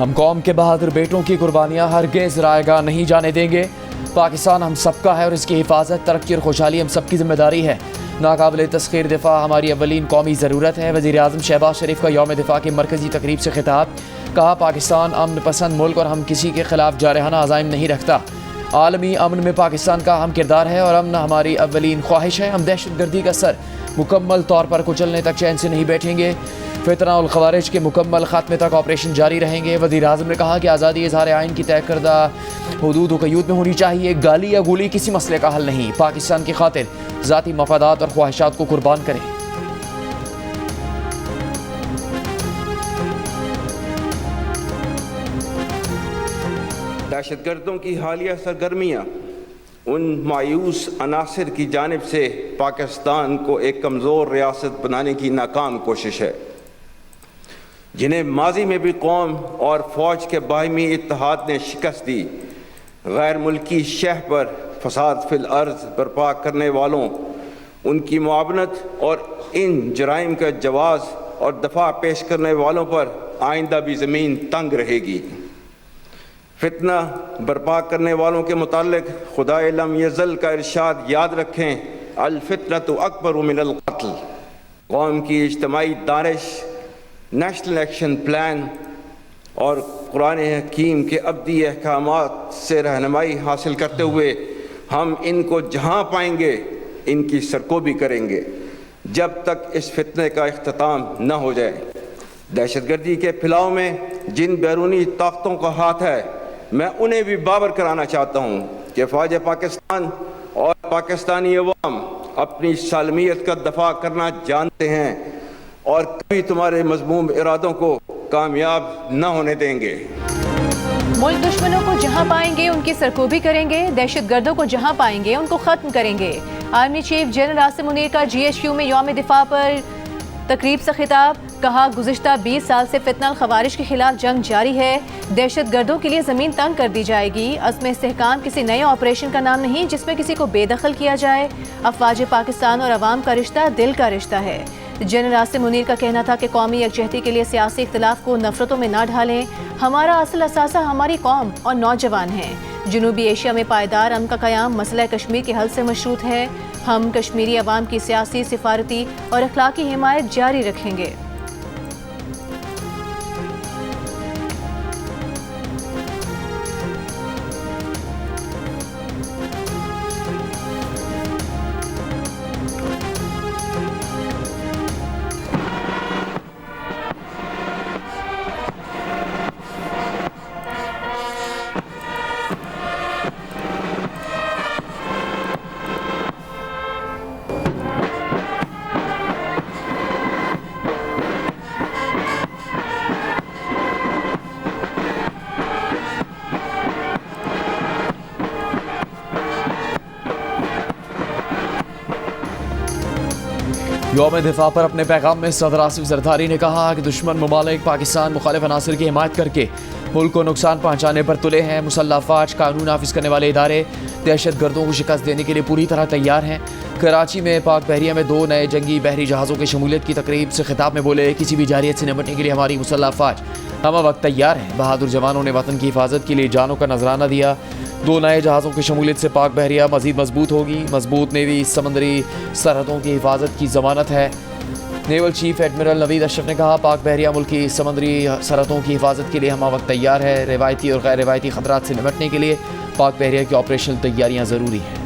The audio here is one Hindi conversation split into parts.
हम कौम के बहादुर बेटों की कुर्बानियाँ हरगिज़ रायगा नहीं जाने देंगे। पाकिस्तान हम सबका है और इसकी हिफाजत, तरक्की और खुशहाली हम सबकी जिम्मेदारी है। नाकाबिल तस्खीर दिफा हमारी अवलीन कौमी ज़रूरत है। वज़ीर आज़म शहबाज शरीफ का यौम दिफा की मरकज़ी तकरीब से खिताब। कहा, पाकिस्तान अमन पसंद मुल्क और हम किसी के ख़िलाफ़ जारहाना अज़ाइम नहीं रखता। आलमी अमन में पाकिस्तान का अहम किरदार है और अमन हमारी अवलीन ख्वाहिश है। हम दहशत गर्दी का सर मुकम्मल तौर पर कुचलने तक चैन से नहीं बैठेंगे। फितना और खवारिज के मुकम्मल खात्मे तक ऑपरेशन जारी रहेंगे। वज़ीर आज़म ने कहा कि आज़ादी इज़हार आइन की तय करदा हुदूद व क़यूद में होनी चाहिए। गाली या गोली किसी मसले का हल नहीं। पाकिस्तान की खातिर ज़ाती मफादात और ख्वाहिशात को कुर्बान करें। दहशतगर्दों की हालिया सरगर्मियाँ उन मायूस अनासर की जानिब से पाकिस्तान को एक कमज़ोर रियासत बनाने की नाकाम कोशिश है, जिन्हें माजी में भी कौम और फ़ौज के बाहिमी इत्तेहाद ने शिकस्त दी। गैर मुल्की शह पर फसाद फिल अर्ज़ बर्पा करने वालों, उनकी मुआवनत और इन जराइम का जवाज़ और दफ़ा पेश करने वालों पर आइंदा भी ज़मीन तंग रहेगी। फितना बर्पा करने वालों के मुतालिक खुदाए लम यज़ल का इरशाद याद रखें, अल फितनतु अकबर मिनल क़त्ल। कौम की इज्तिमाई दानिश, नेशनल एक्शन प्लान और कुरान हकीम के अब्दी अहकामात से रहनुमाई हासिल करते हुए हम इनको जहाँ पाएंगे इनकी सरकोबी करेंगे, जब तक इस फितने का इख्तिताम न हो जाए। दहशतगर्दी के फैलाव में जिन बैरूनी ताकतों का हाथ है, मैं उन्हें भी बावर कराना चाहता हूँ कि फ़ौज पाकिस्तान और पाकिस्तानी अवाम अपनी सालमियत का दफा करना जानते हैं और कभी तुम्हारे मज़मूम इरादों को कामयाब न होने देंगे। मुल्क दुश्मनों को जहां पाएंगे उनकी सरकोबी करेंगे, दहशतगर्दों को जहां पाएंगे उनको खत्म करेंगे। Army chief general Asim Munir का GHQ में यौम दिफा पर तकरीब से खिताब। कहा, गुज़िश्ता 20 साल से फितना खवारिज के खिलाफ जंग जारी है। दहशतगर्दों के लिए ज़मीन तंग कर दी जाएगी। अज़्म इस्तेहकाम किसी नए ऑपरेशन का नाम नहीं जिसमें किसी को बेदखल किया जाए। अफ़वाज पाकिस्तान और अवाम का रिश्ता दिल का रिश्ता है। जनरल आसिम मुनीर का कहना था कि कौमी यकजहती के लिए सियासी इख्तिलाफ को नफरतों में ना ढालें। हमारा असल असासा हमारी कौम और नौजवान हैं। जनूबी एशिया में पायदार अमन का क़याम मसला कश्मीर के हल से मशरूत है। हम कश्मीरी अवाम की सियासी, सिफारती और अखलाकी हिमायत जारी रखेंगे। यौम दिफा पर अपने पैगाम में सदर आसिफ जरदारी ने कहा कि दुश्मन ममालिक पाकिस्तान मुखालिफ अनासर की हिमायत करके मुल्क को नुकसान पहुँचाने पर तुले हैं। मुसल्लह अफवाज, कानून नाफिज करने वाले इदारे दहशत गर्दों को शिकस्त देने के लिए पूरी तरह तैयार हैं। कराची में पाक बहरिया में 2 नए जंगी बहरी जहाज़ों की शमूलियत की तकरीब से खिताब में बोले, किसी भी जारियत से निपटने के लिए हमारी मुसल्लह अफवाज हम वक्त तैयार हैं। बहादुर जवानों ने वतन की हिफाजत के लिए जानों का नजराना दिया। 2 नए जहाज़ों की शमूलियत से पाक बहरिया मज़ीद मजबूत होगी। मजबूत नेवी समंदरी सरहदों की हिफाजत की ज़मानत है। Naval chief admiral Naveed Ashraf ने कहा, पाक बहरिया मुल्क की समंदरी सरहदों की हिफाजत के लिए हम वक्त तैयार है। रिवायती और गैर रिवायती ख़तरात से निपटने के लिए पाक बहरिया की ऑपरेशनल तैयारियाँ ज़रूरी हैं।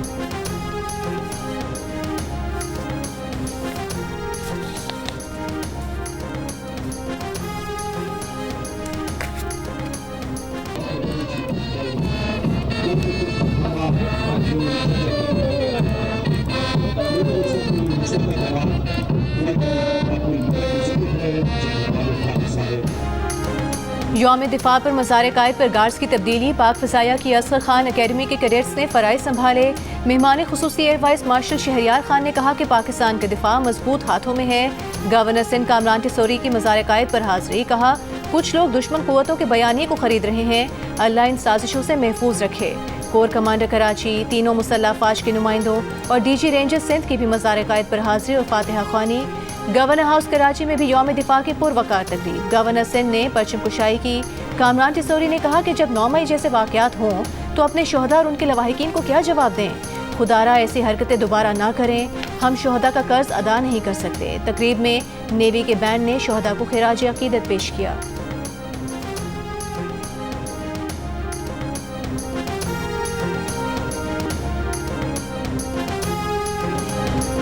यौम दिफा पर मज़ार कायद पर गार्ड्स की तब्दीली। पाक फ़िज़ाया की असगर खान अकेडमी के कैडेट्स ने फ़राइज़ संभाले। मेहमान खुसूसी air vice marshal Shahryar Khan ने कहा कि पाकिस्तान का दिफा मजबूत हाथों में है। गवर्नर सिंध कामरान टिसोरी की मज़ार कायद पर हाज़िरी। कहा, कुछ लोग दुश्मन क़ुव्वतों के बयानिए को ख़रीद रहे हैं। अल्लाह इन साजिशों से महफूज रखे। कोर कमांडर कराची, तीनों मुसल्लह अफवाज के नुमाइंदों और DG रेंजर सिंध की भी मज़ार कायद पर हाज़िरी और फातिहा ख्वानी। गवर्नर हाउस कराची में भी यौम दिफा की पुरवकार तकरीब। गवर्नर सिंध ने परचम कुशाई की। कामरान टिसौरी ने कहा कि जब 9 मई जैसे वाकयात हों तो अपने शोहदा और उनके लवाहिकीन को क्या जवाब दें। खुदारा ऐसी हरकतें दोबारा ना करें, हम शोहदा का कर्ज अदा नहीं कर सकते। तकरीब में नेवी के बैंड ने शोहदा को खिराज अकीदत पेश किया।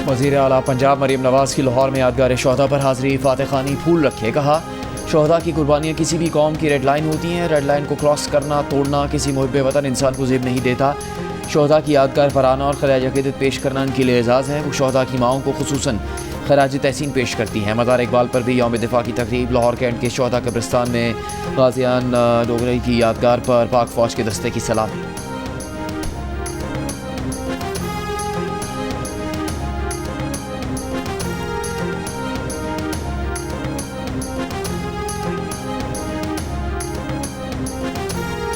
वज़ीर आला पंजाब मरीम नवाज की लाहौर में यादगार शोहदा पर हाज़री, फातह खानी फूल रखे। कहा शोहदा की कुर्बानियाँ किसी भी कौम की रेड लाइन होती हैं। रेड लाइन को क्रॉस करना, तोड़ना किसी मुहिब वतन इंसान को ज़ेब नहीं देता। शोहदा की यादगार पर आना और खराज अकीदत पेश करना उनके लिए एजाज़ है। वो शोहदा की माओं को खुसूसन खराज तहसीन पेश करती हैं। मज़ार इकबाल पर भी यौम दिफा की तकरीब। लाहौर कैंट के शोहदा कब्रिस्तान में गाज़ियान डोगरे की यादगार पर पाक फ़ौज के दस्ते की सलामी।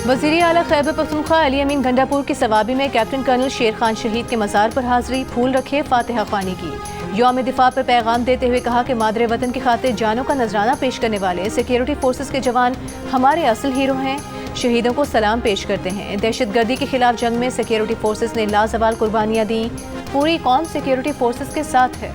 वज़ीर आला खैबर पख्तूनख्वा अली अमीन गंडापुर की सवाबी में कैप्टन कर्नल शेर खान शहीद के मज़ार पर हाज़री, फूल रखे, फातिहा ख़्वानी की। यौम दिफा पर पैगाम देते हुए कहा कि मादरे वतन की खातिर जानों का नजराना पेश करने वाले सिक्योरिटी फोर्सेस के जवान हमारे असल हीरो हैं। शहीदों को सलाम पेश करते हैं। दहशत गर्दी के खिलाफ जंग में सिक्योरिटी फोर्सेस ने लाजवाल कुर्बानियाँ दी। पूरी कौम सिक्योरिटी फोर्सेस के साथ है।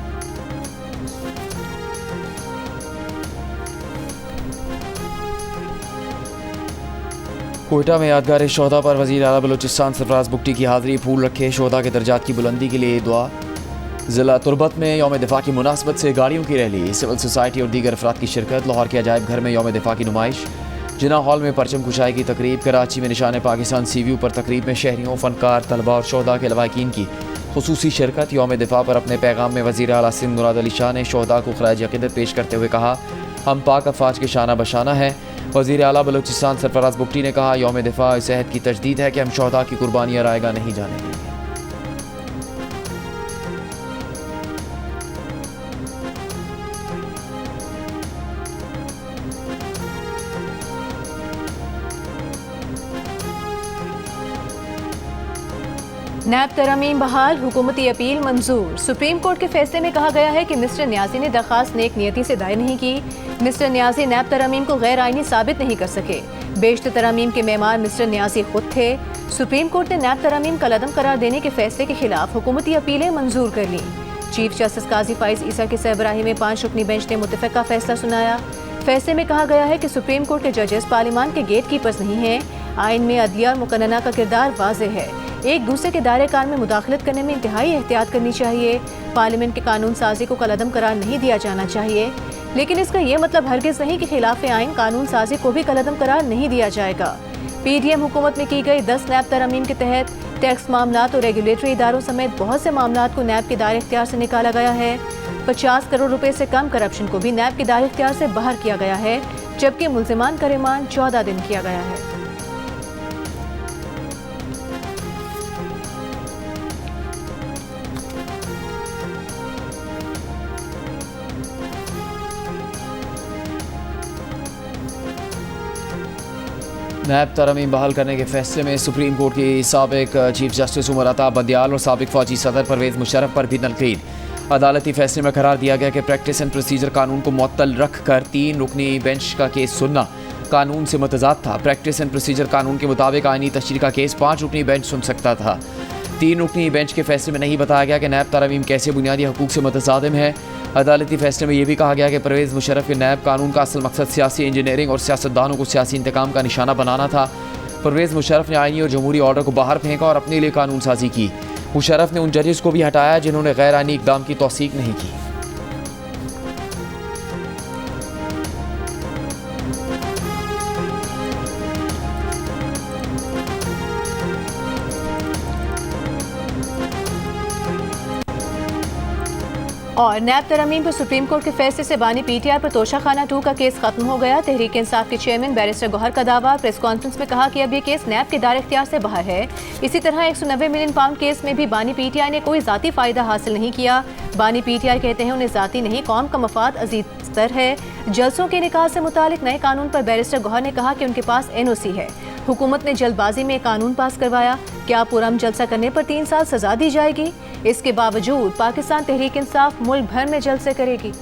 कोयटा में यादगार शोहदा पर वज़ीर आला बलूचिस्तान सरफराज बुगटी की हाज़री, फूल रखे। शोहदा के दर्जात की बुलंदी के लिए दुआ। ज़िला तुरबत में यौम दिफा की मुनासबत से गाड़ियों की रैली, सिविल सोसाइटी और दीगर अफराद की शिरकत। लाहौर के अजायब घर में यौम दिफा की नुमाइश। जिना हॉल में परचम कुशाई की तकरीब। कराची में निशान पाकिस्तान सी व्यू पर तकरीब में शहरियों, फनकार, तलबा और शोहदा के लवाकिन की खुसूसी शिरकत। यौम दिफा पर अपने पैगाम में वज़ीर आला सिंध मुराद अली शाह ने शोहदा को खराज अकीदत पेश करते हुए कहा हम पाक अफवाज के शाना बशाना है। वज़ीर आला बलूचिस्तान सरफराज बुगटी ने कहा यौम दिफा इस अहद की तजदीद है कि हम शोहदा की कुर्बानियाँ रायगा नहीं जाने देंगे। नैब तरमीम बहाल, हुकूमती अपील मंजूर। सुप्रीम कोर्ट के फैसले में कहा गया है कि मिस्टर न्याजी ने दरखास्त नेक नियति से दायर नहीं की। मिस्टर न्याजी नैब तरमीम को गैर आइनी साबित नहीं कर सके। बेशतर तरमीम के मेमार मिस्टर न्याजी खुद थे। सुप्रीम कोर्ट ने नैब तरमीम का लदम करार देने के फैसले के खिलाफ हुकूमती अपीलें मंजूर कर लीं। चीफ जस्टिस काजी फाइज ईसा की सरबराही में 5 रुकनी बेंच ने मुतफ़क़ा फैसला सुनाया। फैसले में कहा गया है कि सुप्रीम कोर्ट के जजेस पार्लियामान के गेट कीपर्स नहीं हैं। आइन में अदलिया और मुकन्नना का किरदार वाज़ेह है। एक दूसरे के दायरे कार में मुदाखलत करने में इंतहाई एहतियात करनी चाहिए। पार्लियामेंट के कानून साजी को कलअदम करार नहीं दिया जाना चाहिए, लेकिन इसका यह मतलब हरगिज नहीं कि खिलाफ आइन कानून साजी को भी कलअदम करार नहीं दिया जाएगा। PDM हुकूमत में की गई 10 नैब तरमीम के तहत टैक्स मामलात और रेगुलेटरी इदारों समेत बहुत से मामलात को नैब के दायरे इख्तियार से निकाला गया है। 50 करोड़ रुपए से कम करप्शन को भी नैब के दायरे इख्तियार से बाहर किया गया है, जबकि मुल्जिमान का रिमांड 14 दिन किया गया है। नैब तरमीम बहाल करने के फैसले में सुप्रीम कोर्ट की साबिक चीफ जस्टिस उमर अता बंदियाल और साबिक फौजी सदर परवेज़ मुशर्रफ पर भी तनकीद। अदालती फैसले में करार दिया गया कि प्रैक्टिस एंड प्रोसीजर कानून को मुअत्तल रख कर 3 रुकनी बेंच का केस सुनना कानून से मुतज़ाद था। प्रैक्टिस एंड प्रोसीजर कानून के मुताबिक आइनी तशरीह का केस 5 रुकनी बेंच सुन सकता था। 3 रुकनी बेंच के फैसले में नहीं बताया गया कि नैब तरमीम कैसे बुनियादी हकूक़ से मुतज़ादिम है। अदालती फैसले में यह भी कहा गया कि परवेज़ मुशर्रफ के नैब कानून का असल मकसद सियासी इंजीनियरिंग और सियासतदानों को सियासी इंतकाम का निशाना बनाना था। परवेज़ मुशर्रफ ने आइनी और जमहूरी ऑर्डर को बाहर फेंका और अपने लिए कानून साजी की। मुशर्रफ ने उन जजेस को भी हटाया जिन्होंने गैर आइनी इक़दाम की तौसीक नहीं की। और नैब तरमीम पर सुप्रीम कोर्ट के फैसले से बानी PTR पर तोशाखाना 2 का केस खत्म हो गया। तहरीक इंसाफ के चेयरमैन बैरिस्टर गौहर का दावा। प्रेस कॉन्फ्रेंस में कहा कि अब ये केस नैब के दायरे इख्तियार से बाहर है। इसी तरह 190 मिलियन पाउंड केस में भी बानी PTI ने कोई ज़ाती फ़ायदा हासिल नहीं किया। बानी PTI कहते हैं उन्हें ज़ाती नहीं, कौम का मफाद अजीज स्तर है। जलसों के निकाह से मुतालिक नए कानून पर बैरिस्टर गौहर ने कहा कि उनके पास NOC है। हुकूमत ने जल्दबाजी में कानून पास करवाया। क्या पुरअमन जलसा करने पर 3 साल सजा दी जाएगी? इसके बावजूद पाकिस्तान तहरीक इंसाफ मुल्क भर में जलसे करेगी।